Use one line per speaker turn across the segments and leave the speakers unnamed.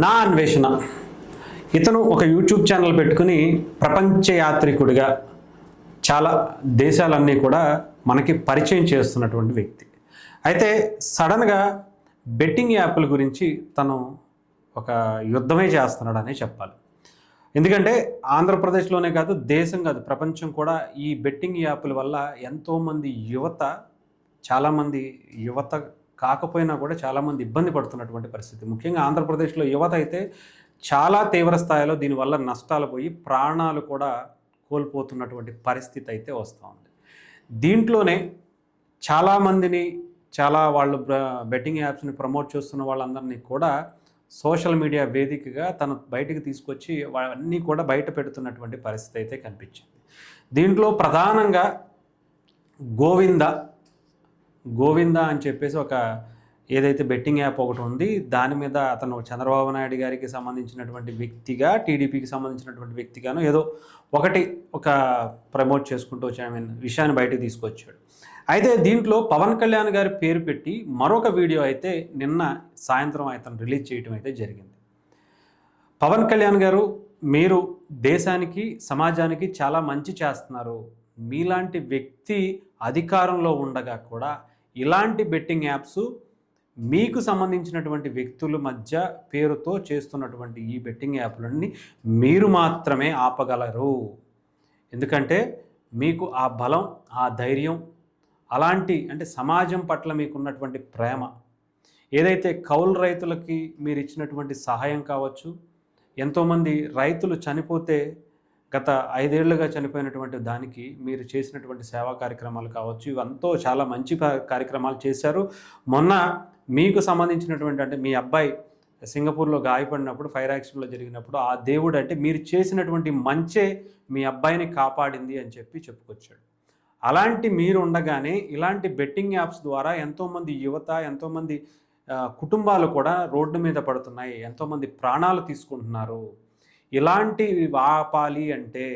నా అన్వేషణ ఇతను ఒక యూట్యూబ్ ఛానల్ పెట్టుకుని ప్రపంచ యాత్రికుడిగా చాలా దేశాలన్నీ కూడా మనకి పరిచయం చేస్తున్నటువంటి వ్యక్తి. అయితే సడన్గా బెట్టింగ్ యాప్ల గురించి తను ఒక యుద్ధమే చేస్తున్నాడనే చెప్పాలి. ఎందుకంటే ఆంధ్రప్రదేశ్లోనే కాదు, దేశం కాదు, ప్రపంచం కూడా ఈ బెట్టింగ్ యాప్ల వల్ల ఎంతోమంది చాలామంది యువత కాకపోయినా కూడా చాలామంది ఇబ్బంది పడుతున్నటువంటి పరిస్థితి. ముఖ్యంగా ఆంధ్రప్రదేశ్లో యువత అయితే చాలా తీవ్ర స్థాయిలో దీనివల్ల నష్టాలు పోయి ప్రాణాలు కూడా కోల్పోతున్నటువంటి పరిస్థితి అయితే వస్తూ ఉంది. దీంట్లోనే చాలామందిని వాళ్ళు బెట్టింగ్ యాప్స్ని ప్రమోట్ చేస్తున్న వాళ్ళందరినీ కూడా సోషల్ మీడియా వేదికగా తను బయటికి తీసుకొచ్చి అవన్నీ కూడా బయట పెడుతున్నటువంటి పరిస్థితి అయితే కనిపించింది. దీంట్లో ప్రధానంగా గోవింద అని చెప్పేసి ఒక ఏదైతే బెట్టింగ్ యాప్ ఒకటి ఉంది, దాని మీద అతను చంద్రబాబు నాయుడు గారికి సంబంధించినటువంటి వ్యక్తిగా, టీడీపీకి సంబంధించినటువంటి వ్యక్తిగాను ఏదో ఒక ప్రమోట్ చేసుకుంటూ విషయాన్ని బయటకు తీసుకొచ్చాడు. అయితే దీంట్లో పవన్ కళ్యాణ్ గారి పేరు పెట్టి మరొక వీడియో అయితే నిన్న సాయంత్రం అతను రిలీజ్ చేయడం అయితే జరిగింది. పవన్ కళ్యాణ్ గారు, మీరు దేశానికి సమాజానికి చాలా మంచి చేస్తున్నారు, మీలాంటి వ్యక్తి అధికారంలో ఉండగా కూడా ఇలాంటి బెట్టింగ్ యాప్స్ మీకు సంబంధించినటువంటి వ్యక్తుల మధ్య పేరుతో చేస్తున్నటువంటి ఈ బెట్టింగ్ యాప్లన్నీ మీరు మాత్రమే ఆపగలరు. ఎందుకంటే మీకు ఆ బలం, ఆ ధైర్యం, అలాంటి అంటే సమాజం పట్ల మీకున్నటువంటి ప్రేమ, ఏదైతే కౌలు రైతులకి మీరు ఇచ్చినటువంటి సహాయం కావచ్చు, ఎంతోమంది రైతులు చనిపోతే గత 5 ఏళ్లుగా చనిపోయినటువంటి దానికి మీరు చేసినటువంటి సేవా కార్యక్రమాలు కావచ్చు, ఇవంతా చాలా మంచి కార్యక్రమాలు చేశారు. మొన్న మీకు సంబంధించినటువంటి అంటే మీ అబ్బాయి సింగపూర్లో గాయపడినప్పుడు, ఫైర్ యాక్సిడెంట్లో జరిగినప్పుడు ఆ దేవుడు అంటే మీరు చేసినటువంటి మంచే మీ అబ్బాయిని కాపాడింది అని చెప్పుకొచ్చాడు. అలాంటి మీరు ఉండగానే ఇలాంటి బెట్టింగ్ యాప్స్ ద్వారా ఎంతోమంది యువత, ఎంతోమంది కుటుంబాలు కూడా రోడ్డు మీద పడుతున్నాయి, ఎంతోమంది ప్రాణాలు తీసుకుంటున్నారు. ఇలాంటివి ఆపాలి అంటే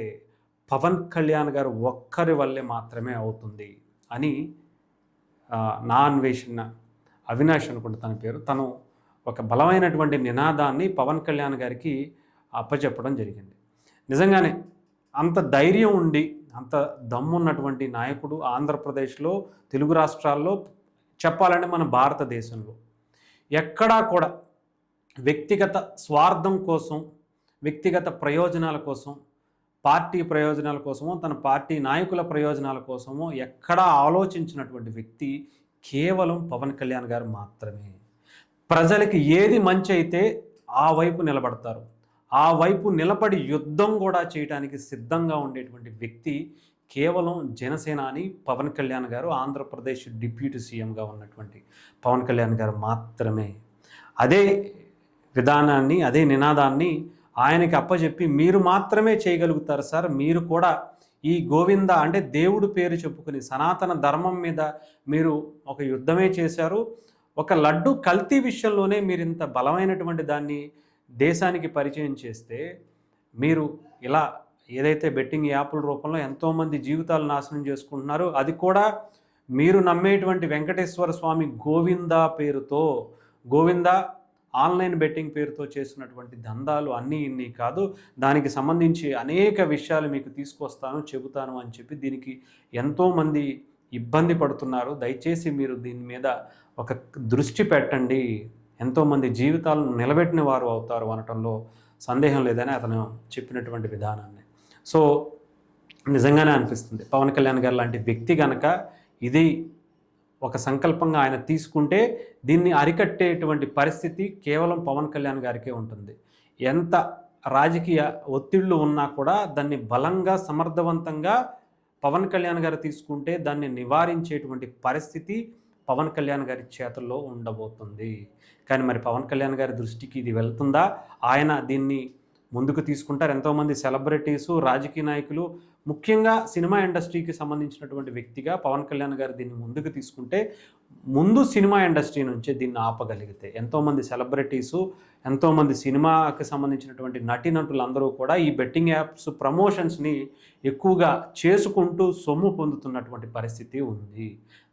పవన్ కళ్యాణ్ గారు ఒక్కరి వల్లే మాత్రమే అవుతుంది అని నా అన్వేషణ అవినాష్ అనుకుంటే తన పేరు, తను ఒక బలమైనటువంటి నినాదాన్ని పవన్ కళ్యాణ్ గారికి అప్పచెప్పడం జరిగింది. నిజంగానే అంత ధైర్యం ఉండి, అంత దమ్మున్నటువంటి నాయకుడు ఆంధ్రప్రదేశ్లో, తెలుగు రాష్ట్రాల్లో, చెప్పాలంటే మన భారతదేశంలో ఎక్కడా కూడా వ్యక్తిగత స్వార్థం కోసం, వ్యక్తిగత ప్రయోజనాల కోసం, పార్టీ ప్రయోజనాల కోసమో, తన పార్టీ నాయకుల ప్రయోజనాల కోసమో ఎక్కడా ఆలోచించినటువంటి వ్యక్తి కేవలం పవన్ కళ్యాణ్ గారు మాత్రమే. ప్రజలకి ఏది మంచి అయితే ఆ వైపు నిలబడతారు, ఆ వైపు నిలబడి యుద్ధం కూడా చేయడానికి సిద్ధంగా ఉండేటువంటి వ్యక్తి కేవలం జనసేనాని పవన్ కళ్యాణ్ గారు, ఆంధ్రప్రదేశ్ డిప్యూటీ సీఎంగా ఉన్నటువంటి పవన్ కళ్యాణ్ గారు మాత్రమే. అదే విధానాన్ని, అదే నినాదాన్ని ఆయనకి అప్పచెప్పి మీరు మాత్రమే చేయగలుగుతారు సార్, మీరు కూడా ఈ గోవింద అంటే దేవుడు పేరు చెప్పుకుని సనాతన ధర్మం మీద మీరు ఒక యుద్ధమే చేశారు. ఒక లడ్డు కల్తీ విషయంలోనే మీరు ఇంత బలమైనటువంటి దాన్ని దేశానికి పరిచయం చేస్తే, మీరు ఇలా ఏదైతే బెట్టింగ్ యాప్ల రూపంలో ఎంతోమంది జీవితాలు నాశనం చేసుకుంటున్నారు, అది కూడా మీరు నమ్మేటువంటి వెంకటేశ్వర స్వామి గోవింద పేరుతో, గోవింద ఆన్లైన్ బెట్టింగ్ పేరుతో చేస్తున్నటువంటి దందాలు అన్నీ ఇన్ని కాదు, దానికి సంబంధించి అనేక విషయాలు మీకు తీసుకొస్తాను, చెబుతాను అని చెప్పి దీనికి ఎంతోమంది ఇబ్బంది పడుతున్నారు, దయచేసి మీరు దీని మీద ఒక దృష్టి పెట్టండి, ఎంతోమంది జీవితాలను నిలబెట్టిన వారు అవుతారు అనటంలో సందేహం లేదని అతను చెప్పినటువంటి విధానాన్ని. సో నిజంగానే అనిపిస్తుంది, పవన్ కళ్యాణ్ గారు లాంటి వ్యక్తి కనుక ఇది ఒక సంకల్పంగా ఆయన తీసుకుంటే దీన్ని అరికట్టేటువంటి పరిస్థితి కేవలం పవన్ కళ్యాణ్ గారికే ఉంటుంది. ఎంత రాజకీయ ఒత్తిళ్లు ఉన్నా కూడా దాన్ని బలంగా, సమర్థవంతంగా పవన్ కళ్యాణ్ గారు తీసుకుంటే దాన్ని నివారించేటువంటి పరిస్థితి పవన్ కళ్యాణ్ గారి చేతుల్లో ఉండబోతుంది. కానీ మరి పవన్ కళ్యాణ్ గారి దృష్టికి ఇది వెళ్తుందా? ఆయన దీన్ని ముందుకు తీసుకుంటారు? ఎంతోమంది సెలబ్రిటీసు, రాజకీయ నాయకులు, ముఖ్యంగా సినిమా ఇండస్ట్రీకి సంబంధించినటువంటి వ్యక్తిగా పవన్ కళ్యాణ్ గారు దీన్ని ముందుకు తీసుకుంటే, ముందు సినిమా ఇండస్ట్రీ నుంచే దీన్ని ఆపగలిగితే ఎంతోమంది సెలబ్రిటీసు, ఎంతోమంది సినిమాకి సంబంధించినటువంటి నటీనటులందరూ కూడా ఈ బెట్టింగ్ యాప్స్ ప్రమోషన్స్ని ఎక్కువగా చేసుకుంటూ సొమ్ము పొందుతున్నటువంటి పరిస్థితి ఉంది.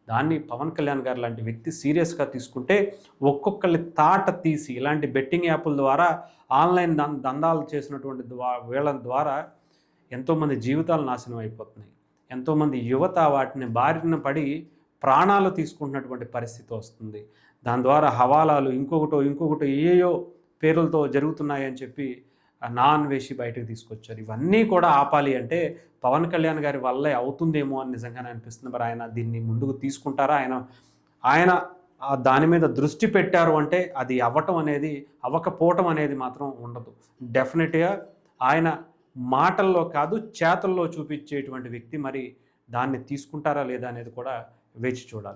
దాన్ని పవన్ కళ్యాణ్ గారు లాంటి వ్యక్తి సీరియస్గా తీసుకుంటే ఒక్కొక్కరి తాట తీసి ఇలాంటి బెట్టింగ్ యాప్ల ద్వారా ఆన్లైన్ దందాలు చేసినటువంటి వీళ్ళ ద్వారా ఎంతోమంది జీవితాలు నాశనం అయిపోతున్నాయి. ఎంతోమంది యువత వాటిని బారిన పడి ప్రాణాలు తీసుకుంటున్నటువంటి పరిస్థితి వస్తుంది. దాని ద్వారా హవాలాలు ఇంకొకటో ఏయో పేర్లతో జరుగుతున్నాయని చెప్పి నాన్ వేసి బయటకు తీసుకొచ్చారు. ఇవన్నీ కూడా ఆపాలి అంటే పవన్ కళ్యాణ్ గారి వల్లే అవుతుందేమో అని నిజంగానే అనిపిస్తుంది. మరి ఆయన దీన్ని ముందుకు తీసుకుంటారా? ఆయన దాని మీద దృష్టి పెట్టారు అంటే అది అవ్వకపోవటం అనేది మాత్రం ఉండదు. డెఫినెట్గా ఆయన మాటల్లో కాదు చేతల్లో చూపించేటువంటి వ్యక్తి. మరి దాన్ని తీసుకుంటారా లేదా అనేది కూడా వేచి చూడాలి.